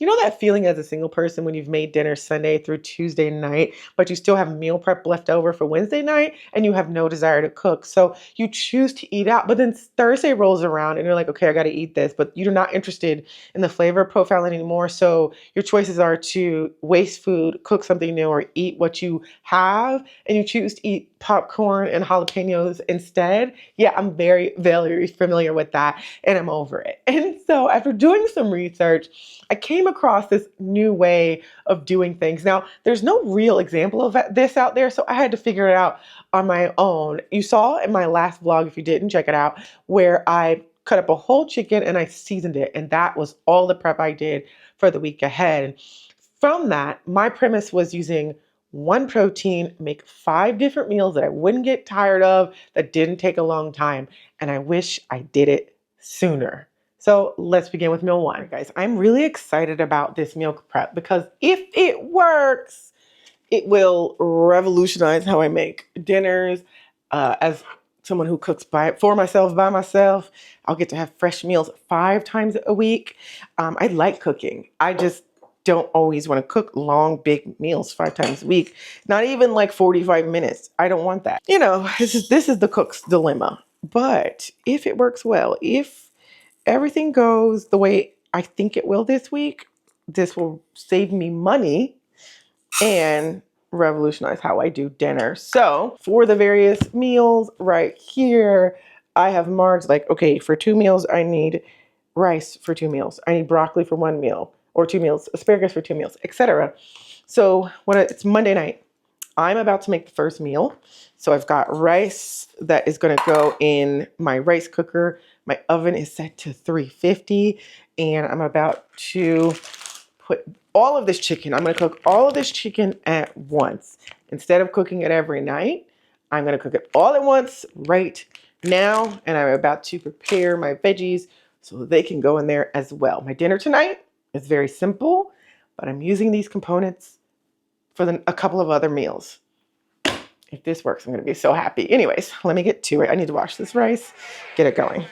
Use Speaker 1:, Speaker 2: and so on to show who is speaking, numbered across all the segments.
Speaker 1: You know that feeling as a single person when you've made dinner Sunday through Tuesday night, but you still have meal prep left over for Wednesday night and you have no desire to cook. So you choose to eat out, but then Thursday rolls around and you're like, okay, I got to eat this, but you're not interested in the flavor profile anymore. So your choices are to waste food, cook something new, or eat what you have, and you choose to eat popcorn and jalapenos instead. Yeah, I'm very, very familiar with that and I'm over it. And so after doing some research, I came across this new way of doing things. Now, there's no real example of this out there, so I had to figure it out on my own. You saw in my last vlog, if you didn't check it out, where I cut up a whole chicken and I seasoned it, and that was all the prep I did for the week ahead. From that, my premise was using one protein, make 5 different meals that I wouldn't get tired of, that didn't take a long time, and I wish I did it sooner. So let's begin with meal 1, guys. I'm really excited about this meal prep because if it works, it will revolutionize how I make dinners. As someone who cooks for myself, by myself, I'll get to have fresh meals 5 times a week. I like cooking. I just don't always want to cook long, big meals 5 times a week. Not even like 45 minutes. I don't want that. You know, this is the cook's dilemma. But if it works well, if everything goes the way I think it will this week, this will save me money and revolutionize how I do dinner. So for the various meals right here, I have marked like, okay, for 2 meals, I need rice for 2 meals. I need broccoli for 1 meal or 2 meals, asparagus for 2 meals, etc. So when it's Monday night, I'm about to make the first meal. So I've got rice that is going to go in my rice cooker. My oven is set to 350 and I'm about to put all of this chicken. I'm going to cook all of this chicken at once. Instead of cooking it every night, I'm going to cook it all at once right now. And I'm about to prepare my veggies so they can go in there as well. My dinner tonight is very simple, but I'm using these components for a couple of other meals. If this works, I'm going to be so happy. Anyways, let me get to it. I need to wash this rice, get it going.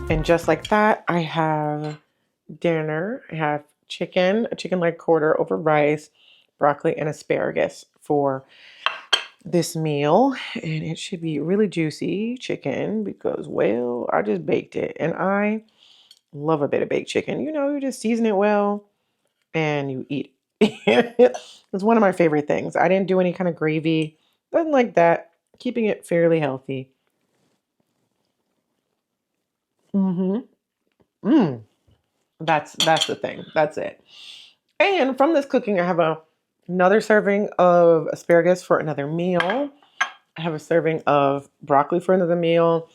Speaker 1: And just like that, I have dinner. I have chicken, a chicken leg quarter over rice, broccoli, and asparagus for this meal. And it should be really juicy chicken because, well, I just baked it. And I love a bit of baked chicken. You know, you just season it well and you eat it. It's one of my favorite things. I didn't do any kind of gravy, nothing like that. Keeping it fairly healthy. That's the thing. That's it. And from this cooking, I have another serving of asparagus for another meal. I have a serving of broccoli for another meal,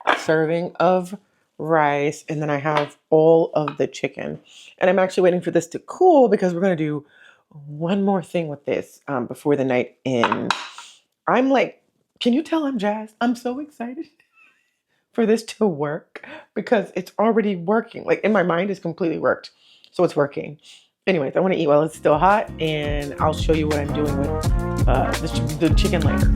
Speaker 1: a serving of rice, and then I have all of the chicken. And I'm actually waiting for this to cool because we're going to do one more thing with this before the night ends. I'm like, can you tell I'm jazzed? I'm so excited for this to work because it's already working. Like in my mind, it's completely worked. So it's working. Anyways, I want to eat while it's still hot and I'll show you what I'm doing with the chicken later.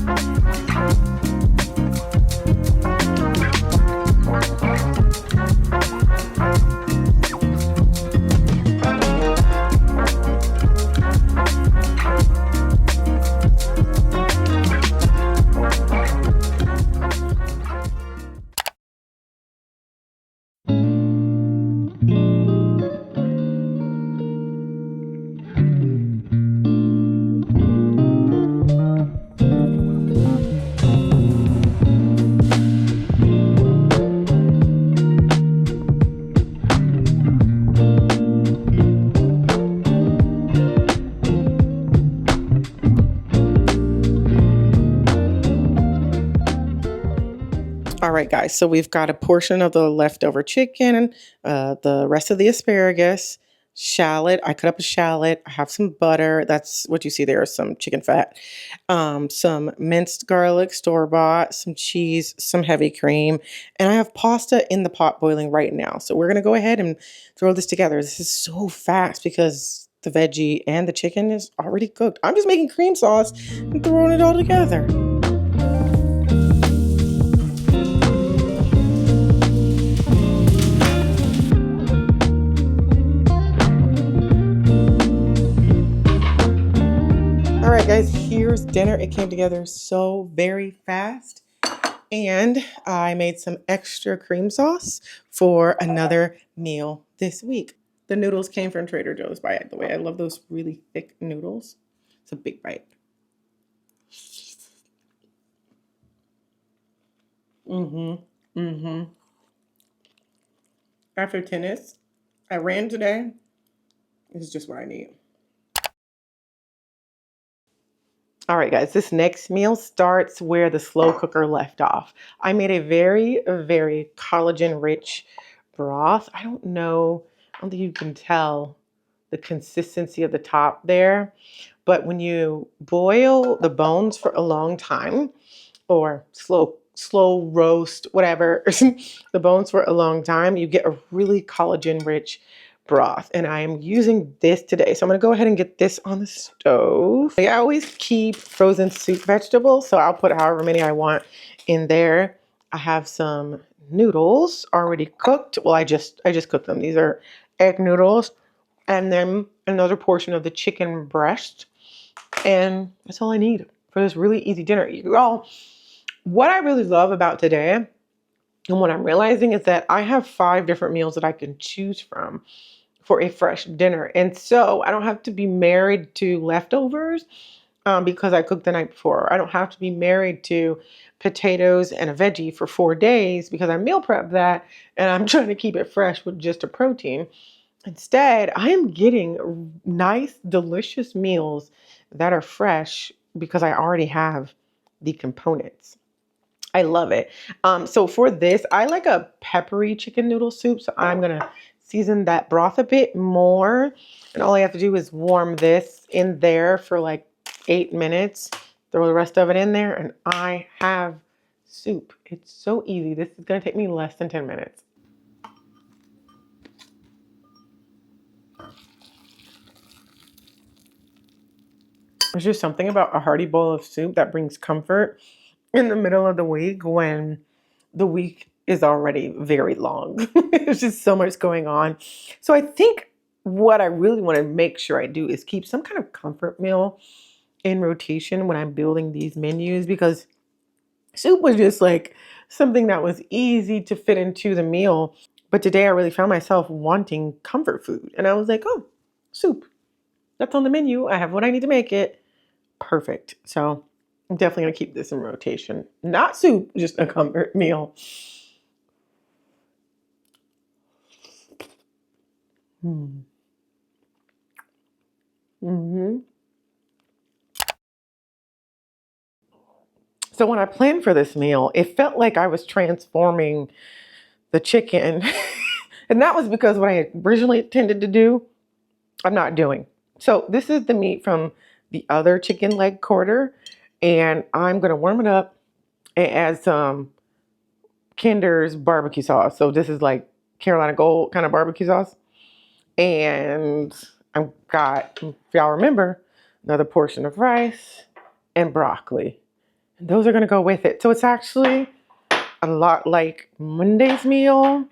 Speaker 1: All right, guys, so we've got a portion of the leftover chicken, the rest of the asparagus. shallot. I cut up a shallot. I have some butter. That's what you see there, some chicken fat. Some minced garlic, store-bought, some cheese, some heavy cream. And I have pasta in the pot boiling right now. So we're going to go ahead and throw this together. This is so fast because the veggie and the chicken is already cooked. I'm just making cream sauce and throwing it all together. All right, guys, here's dinner. It came together so very fast. And I made some extra cream sauce for another meal this week. The noodles came from Trader Joe's, by the way. I love those really thick noodles. It's a big bite. After tennis, I ran today. This is just what I need. All right, guys, this next meal starts where the slow cooker left off. I made a very collagen-rich broth. I don't think you can tell the consistency of the top there, but when you boil the bones for a long time, or slow roast, whatever, the bones for a long time, you get a really collagen-rich broth. And I am using this today. So I'm going to go ahead and get this on the stove. I always keep frozen soup vegetables, so I'll put however many I want in there. I have some noodles already cooked. Well, I just cooked them. These are egg noodles, and then another portion of the chicken breast. And that's all I need for this really easy dinner. You all, what I really love about today and what I'm realizing is that I have 5 different meals that I can choose from for a fresh dinner. And so I don't have to be married to leftovers because I cooked the night before. I don't have to be married to potatoes and a veggie for 4 days because I meal prep that and I'm trying to keep it fresh with just a protein. Instead, I am getting nice, delicious meals that are fresh because I already have the components. I love it. So for this, I like a peppery chicken noodle soup. So I'm going to season that broth a bit more. And all I have to do is warm this in there for like 8 minutes. Throw the rest of it in there and I have soup. It's so easy. This is going to take me less than 10 minutes. There's just something about a hearty bowl of soup that brings comfort in the middle of the week when the week is already very long. There's just so much going on. So I think what I really want to make sure I do is keep some kind of comfort meal in rotation when I'm building these menus, because soup was just like something that was easy to fit into the meal. But today I really found myself wanting comfort food. And I was like, oh, soup. That's on the menu. I have what I need to make it. Perfect. So I'm definitely going to keep this in rotation. Not soup, just a comfort meal. Mm. Hmm. So when I planned for this meal, it felt like I was transforming the chicken. And that was because what I had originally intended to do, I'm not doing. So this is the meat from the other chicken leg quarter. And I'm going to warm it up and add some Kinder's barbecue sauce. So this is like Carolina Gold kind of barbecue sauce. And I've got, if y'all remember, another portion of rice and broccoli. And those are going to go with it. So it's actually a lot like Monday's meal,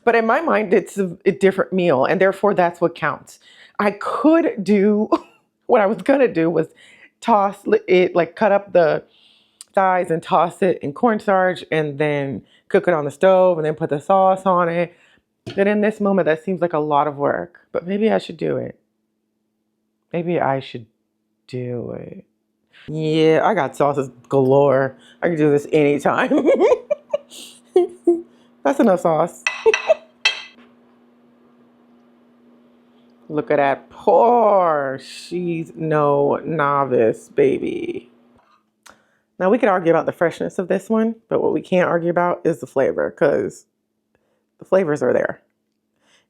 Speaker 1: but in my mind, it's a different meal. And therefore, that's what counts. I could do, what I was going to do was toss it, like cut up the thighs and toss it in cornstarch and then cook it on the stove and then put the sauce on it. But in this moment, that seems like a lot of work, but maybe I should do it. Maybe I should do it. Yeah, I got sauces galore. I can do this anytime. That's enough sauce. Look at that pour. She's no novice, baby. Now we could argue about the freshness of this one, but what we can't argue about is the flavor, because the flavors are there.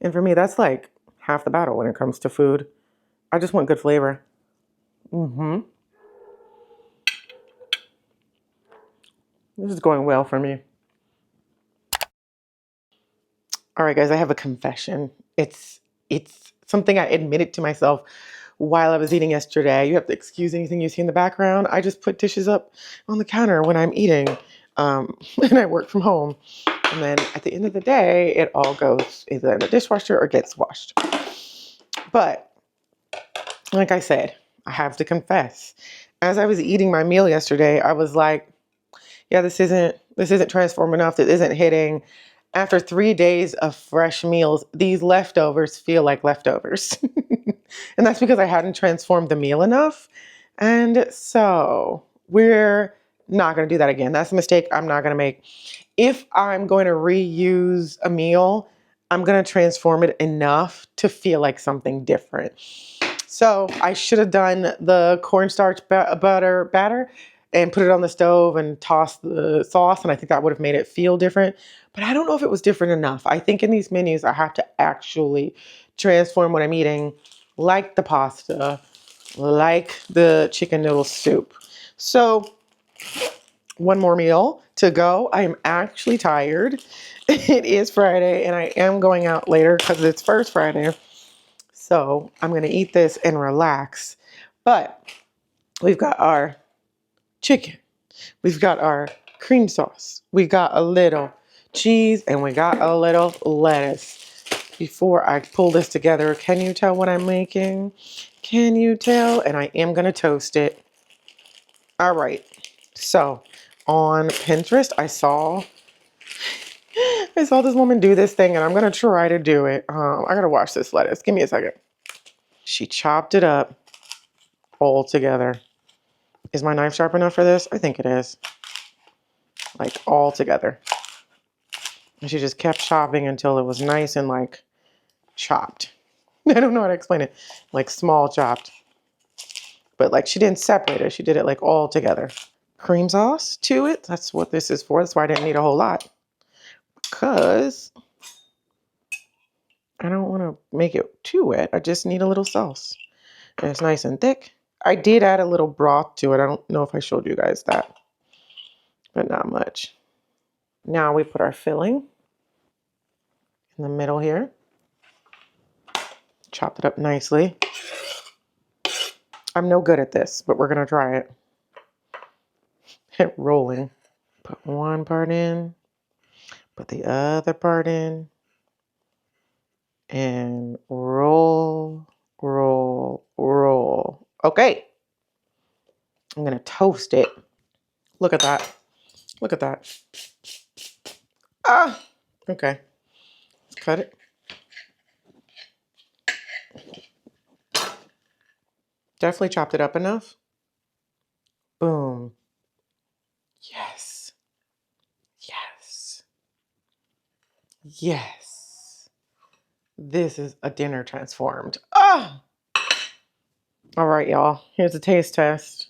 Speaker 1: And for me, that's like half the battle when it comes to food. I just want good flavor. Mm-hmm. This is going well for me. All right, guys, I have a confession. It's something I admitted to myself while I was eating yesterday. You have to excuse anything you see in the background. I just put dishes up on the counter when I'm eating, and I work from home. And then at the end of the day, it all goes either in the dishwasher or gets washed. But like I said, I have to confess. As I was eating my meal yesterday, I was like, yeah, this isn't transform enough. This isn't hitting. After 3 days of fresh meals, these leftovers feel like leftovers. And that's because I hadn't transformed the meal enough. And so we're not going to do that again. That's a mistake I'm not going to make. If I'm going to reuse a meal, I'm going to transform it enough to feel like something different. So I should have done the cornstarch butter batter and put it on the stove and tossed the sauce. And I think that would have made it feel different. But I don't know if it was different enough. I think in these menus, I have to actually transform what I'm eating, like the pasta, like the chicken noodle soup. So one more meal to go. I am actually tired. It is Friday and I am going out later because it's first Friday. So I'm going to eat this and relax. But we've got our chicken. We've got our cream sauce. We got a little cheese and we got a little lettuce. Before I pull this together, can you tell what I'm making? Can you tell? And I am going to toast it. All right. So on Pinterest, I saw this woman do this thing and I'm going to try to do it. I got to wash this lettuce. Give me a second. She chopped it up all together. Is my knife sharp enough for this? I think it is. Like all together. And she just kept chopping until it was nice and like chopped. I don't know how to explain it. Like small chopped. But like she didn't separate it. She did it like all together. Cream sauce to it. That's what this is for. That's why I didn't need a whole lot. Because I don't want to make it too wet. I just need a little sauce. And it's nice and thick. I did add a little broth to it. I don't know if I showed you guys that. But not much. Now we put our filling in the middle here. Chop it up nicely. I'm no good at this, but we're going to try it. Hit rolling. Put one part in. Put the other part in. And roll, roll, roll. Okay. I'm going to toast it. Look at that. Look at that. Ah, okay. Let's cut it. Definitely chopped it up enough. Boom. Yes. Yes. Yes. This is a dinner transformed. Ah! All right, y'all. Here's a taste test.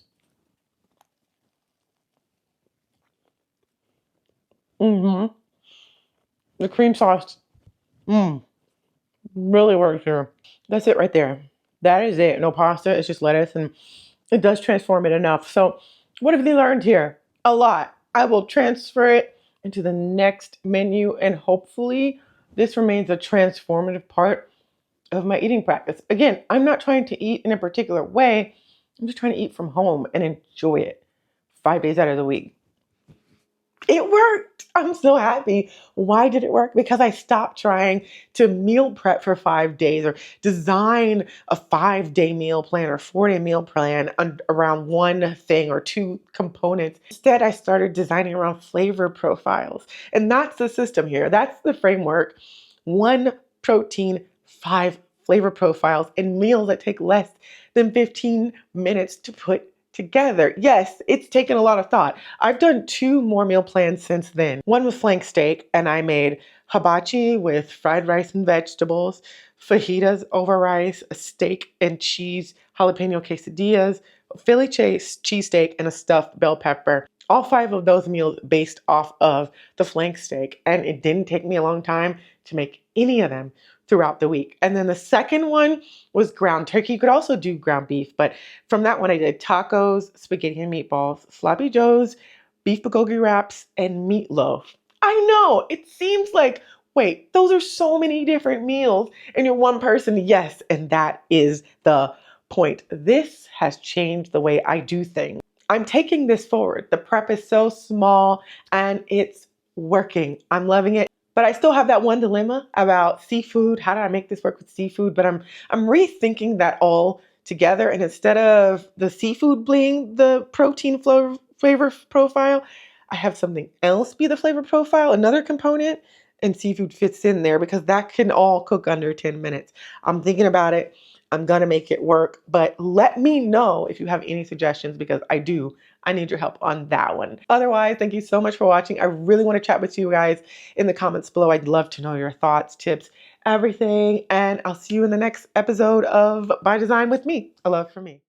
Speaker 1: Mm-hmm. The cream sauce. Really works here. That's it right there. That is it. No pasta. It's just lettuce, and it does transform it enough. So what have we learned here? A lot. I will transfer it into the next menu, and hopefully this remains a transformative part of my eating practice. Again, I'm not trying to eat in a particular way. I'm just trying to eat from home and enjoy it 5 days out of the week. It worked. I'm so happy. Why did it work? Because I stopped trying to meal prep for 5 days or design a 5-day meal plan or 4-day meal plan around one thing or two components. Instead, I started designing around flavor profiles. And that's the system here. That's the framework. 1 protein, 5 flavor profiles, and meals that take less than 15 minutes to put together. Yes, it's taken a lot of thought. I've done 2 more meal plans since then. One was flank steak, and I made hibachi with fried rice and vegetables, fajitas over rice, a steak and cheese jalapeno quesadillas, Philly cheesesteak, and a stuffed bell pepper. all 5 of those meals based off of the flank steak. And it didn't take me a long time to make any of them throughout the week. And then the second one was ground turkey. You could also do ground beef, but from that one I did tacos, spaghetti and meatballs, sloppy joes, beef bulgogi wraps, and meatloaf. I know, it seems like, wait, those are so many different meals and you're one person. Yes, and that is the point. This has changed the way I do things. I'm taking this forward. The prep is so small and it's working. I'm loving it. But I still have that one dilemma about seafood. How do I make this work with seafood? But I'm rethinking that all together. And instead of the seafood being the protein flavor profile, I have something else be the flavor profile, another component, and seafood fits in there because that can all cook under 10 minutes. I'm thinking about it. I'm going to make it work, but let me know if you have any suggestions because I need your help on that one. Otherwise, thank you so much for watching. I really want to chat with you guys in the comments below. I'd love to know your thoughts, tips, everything, and I'll see you in the next episode of By Design with me, A Love for Me.